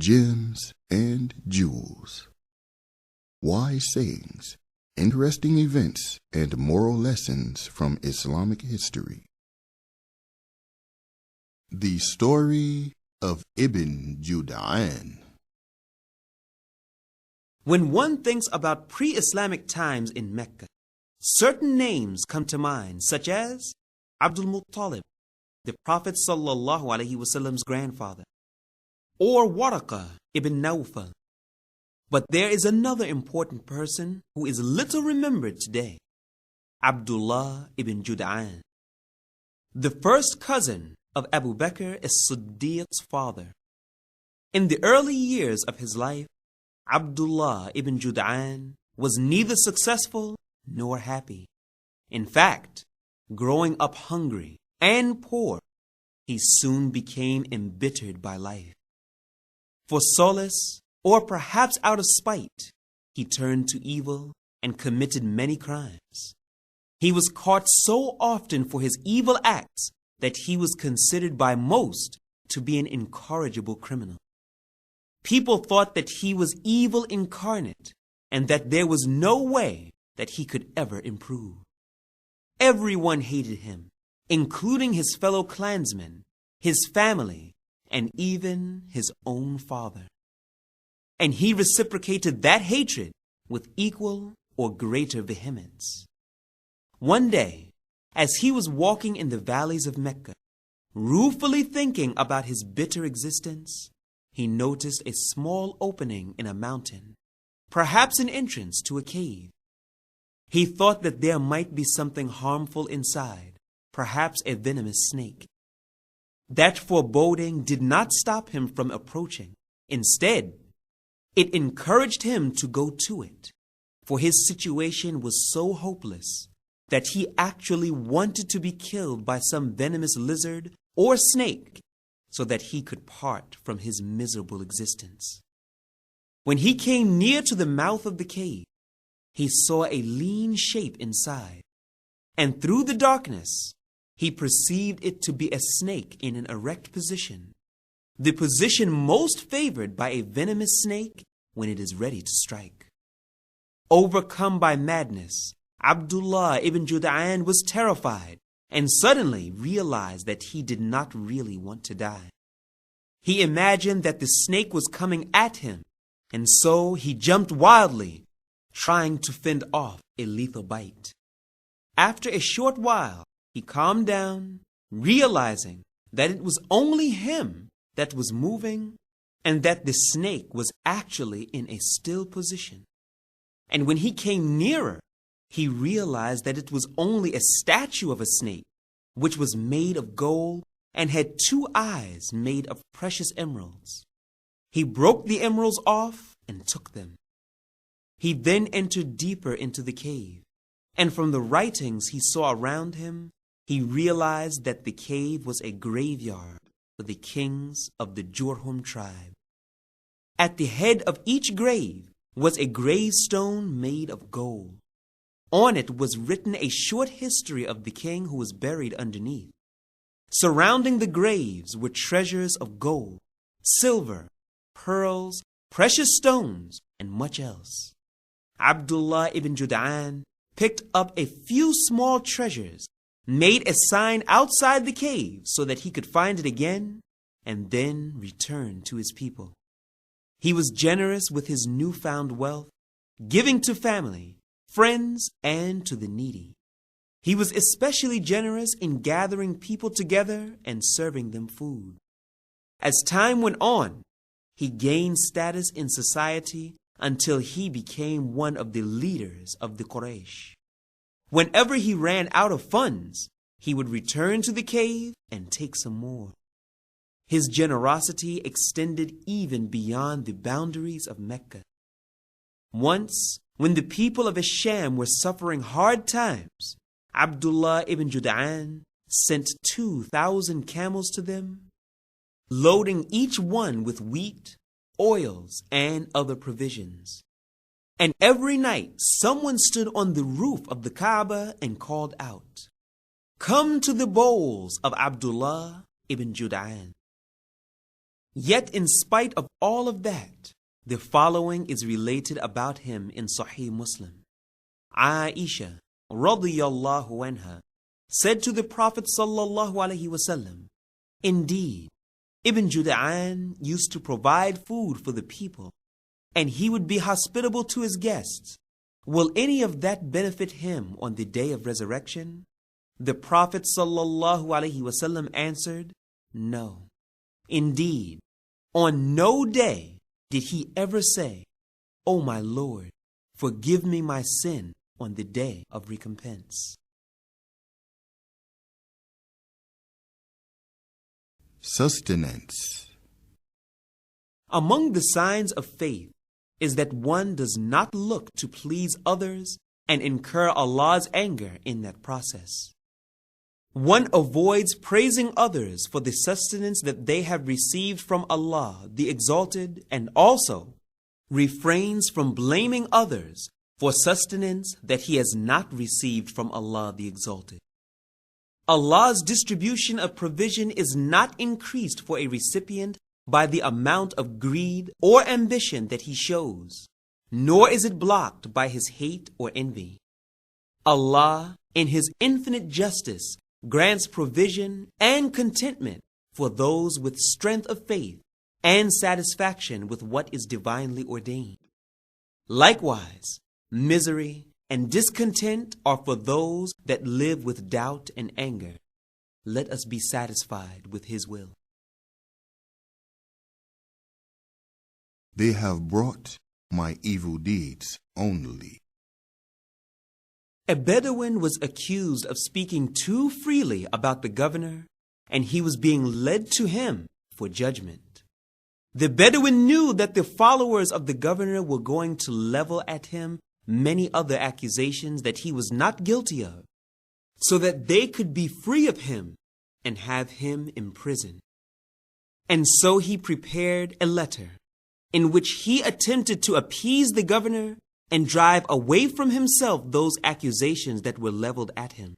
gems, and jewels. Wise sayings, interesting events, and moral lessons from Islamic history. The story of Ibn Jud'an. When one thinks about pre-Islamic times in Mecca, certain names come to mind, such as Abdul Muttalib, the Prophet ﷺ's grandfather, or Waraqah ibn Nawfal. But there is another important person who is little remembered today, Abdullah ibn Jud'an, the first cousin of Abu Bakr as-Siddiq's father. In the early years of his life, Abdullah ibn Jud'an was neither successful nor happy. In fact, growing up hungry and poor, he soon became embittered by life. For solace, or perhaps out of spite, he turned to evil and committed many crimes. He was caught so often for his evil acts that he was considered by most to be an incorrigible criminal. People thought that he was evil incarnate and that there was no way that he could ever improve. Everyone hated him, including his fellow clansmen, his family, and even his own father. And he reciprocated that hatred with equal or greater vehemence. One day, as he was walking in the valleys of Mecca, ruefully thinking about his bitter existence, he noticed a small opening in a mountain, perhaps an entrance to a cave. He thought that there might be something harmful inside, perhaps a venomous snake. That foreboding did not stop him from approaching. Instead, it encouraged him to go to it, for his situation was so hopeless that he actually wanted to be killed by some venomous lizard or snake so that he could part from his miserable existence. When he came near to the mouth of the cave, he saw a lean shape inside, and through the darkness, he perceived it to be a snake in an erect position, the position most favored by a venomous snake when it is ready to strike. Overcome by madness, Abdullah ibn Jud'an was terrified and suddenly realized that he did not really want to die. He imagined that the snake was coming at him, and so he jumped wildly, trying to fend off a lethal bite. After a short while, he calmed down, realizing that it was only him that was moving and that the snake was actually in a still position. And when he came nearer, he realized that it was only a statue of a snake, which was made of gold and had 2 eyes made of precious emeralds. He broke the emeralds off and took them. He then entered deeper into the cave, and from the writings he saw around him, he realized that the cave was a graveyard for the kings of the Jurhum tribe. At the head of each grave was a gravestone made of gold. On it was written a short history of the king who was buried underneath. Surrounding the graves were treasures of gold, silver, pearls, precious stones, and much else. Abdullah ibn Jud'an picked up a few small treasures, made a sign outside the cave so that he could find it again, and then return to his people. He was generous with his newfound wealth, giving to family, friends, and to the needy. He was especially generous in gathering people together and serving them food. As time went on, he gained status in society until he became one of the leaders of the Quraysh. Whenever he ran out of funds, he would return to the cave and take some more. His generosity extended even beyond the boundaries of Mecca. Once, when the people of Asham were suffering hard times, Abdullah ibn Jud'an sent 2,000 camels to them, loading each one with wheat, oils, and other provisions. And every night someone stood on the roof of the Kaaba and called out, "Come to the bowls of Abdullah ibn Jud'an." Yet in spite of all of that, the following is related about him in Sahih Muslim. Aisha radiyallahu anha said to the Prophet sallallahu alaihi wasallam, "Indeed, Ibn Juda'an used to provide food for the people, and he would be hospitable to his guests. Will any of that benefit him on the day of resurrection?" The Prophet sallallahu alaihi wasallam answered, "No. Indeed, on no day did he ever say, 'O my Lord, forgive me my sin on the day of recompense.'" Sustenance. Among the signs of faith is that one does not look to please others and incur Allah's anger in that process. One avoids praising others for the sustenance that they have received from Allah, the Exalted, and also refrains from blaming others for sustenance that he has not received from Allah, the Exalted. Allah's distribution of provision is not increased for a recipient by the amount of greed or ambition that he shows, nor is it blocked by his hate or envy. Allah, in His infinite justice, grants provision and contentment for those with strength of faith and satisfaction with what is divinely ordained. Likewise, misery and discontent are for those that live with doubt and anger. Let us be satisfied with His will. They have brought my evil deeds only. A Bedouin was accused of speaking too freely about the governor, and he was being led to him for judgment. The Bedouin knew that the followers of the governor were going to level at him many other accusations that he was not guilty of, so that they could be free of him and have him imprisoned. And so he prepared a letter in which he attempted to appease the governor and drive away from himself those accusations that were leveled at him.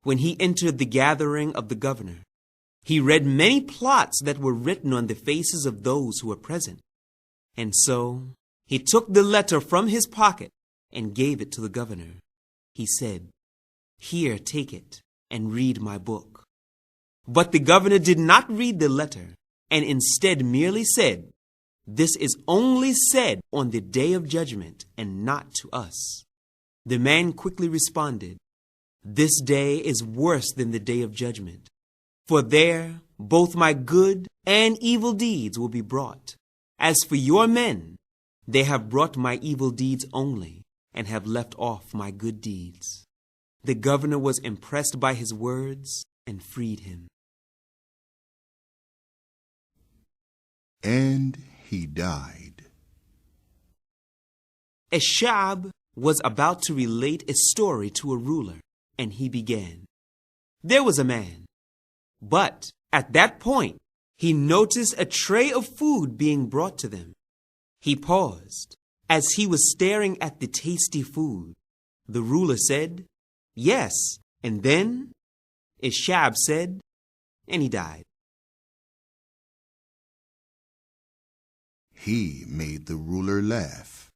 When he entered the gathering of the governor, he read many plots that were written on the faces of those who were present. And so he took the letter from his pocket and gave it to the governor. He said, "Here, take it and read my book." But the governor did not read the letter, and instead merely said, "This is only said on the day of judgment and not to us." The man quickly responded, "This day is worse than the day of judgment, for there both my good and evil deeds will be brought. As for your men, they have brought my evil deeds only and have left off my good deeds." The governor was impressed by his words and freed him. And he died. Ash-Sha'b was about to relate a story to a ruler, and he began, "There was a man, but at that point he noticed a tray of food being brought to them. He paused as he was staring at the tasty food. The ruler said, 'Yes,' and then Ash-Sha'b said, and he died." He made the ruler laugh.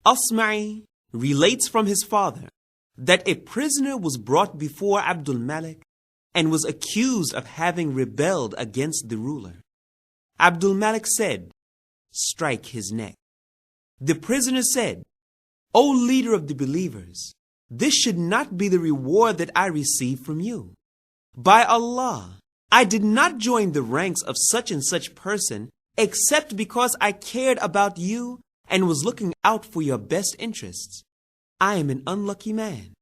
Asma'i relates from his father that a prisoner was brought before Abdul Malik and was accused of having rebelled against the ruler. Abdul Malik said, "Strike his neck." The prisoner said, "O leader of the believers, this should not be the reward that I receive from you. By Allah, I did not join the ranks of such and such person except because I cared about you and was looking out for your best interests. I am an unlucky man,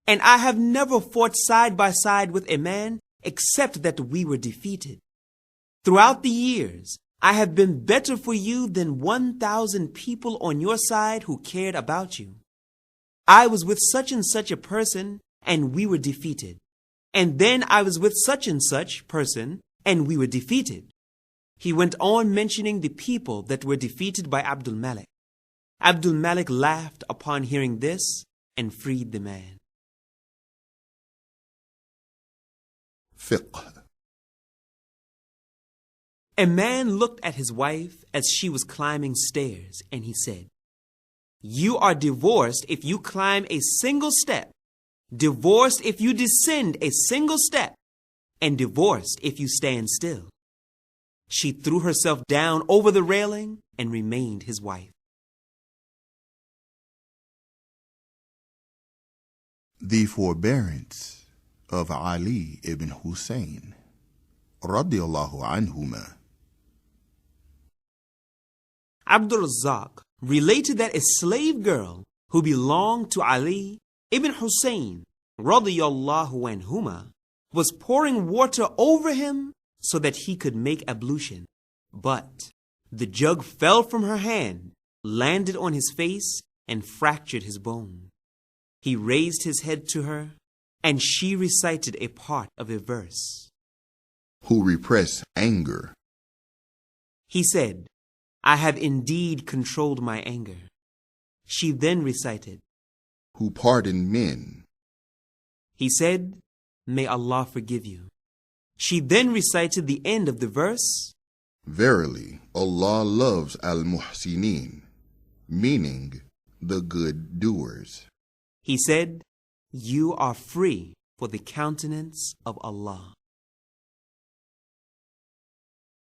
and I have never fought side by side with a man except that we were defeated. Throughout the years, I have been better for you than 1,000 people on your side who cared about you. I was with such and such a person, and we were defeated. And then I was with such and such person, and we were defeated." He went on mentioning the people that were defeated by Abdul Malik. Abdul Malik laughed upon hearing this and freed the man. Fiqh. A man looked at his wife as she was climbing stairs, and he said, "You are divorced if you climb a single step, divorced if you descend a single step, and divorced if you stand still." She threw herself down over the railing and remained his wife. The forbearance of Ali ibn Hussein, radiyallahu anhuma. Abdul Razzaq related that a slave girl who belonged to Ali ibn Hussein, radiyallahu anhuma, was pouring water over him so that he could make ablution. But the jug fell from her hand, landed on his face, and fractured his bone. He raised his head to her, and she recited a part of a verse. Who repress anger. He said, "I have indeed controlled my anger." She then recited, Who pardon men. He said, "May Allah forgive you." She then recited the end of the verse, Verily, Allah loves al-muhsinin, meaning the good doers. He said, "You are free for the countenance of Allah."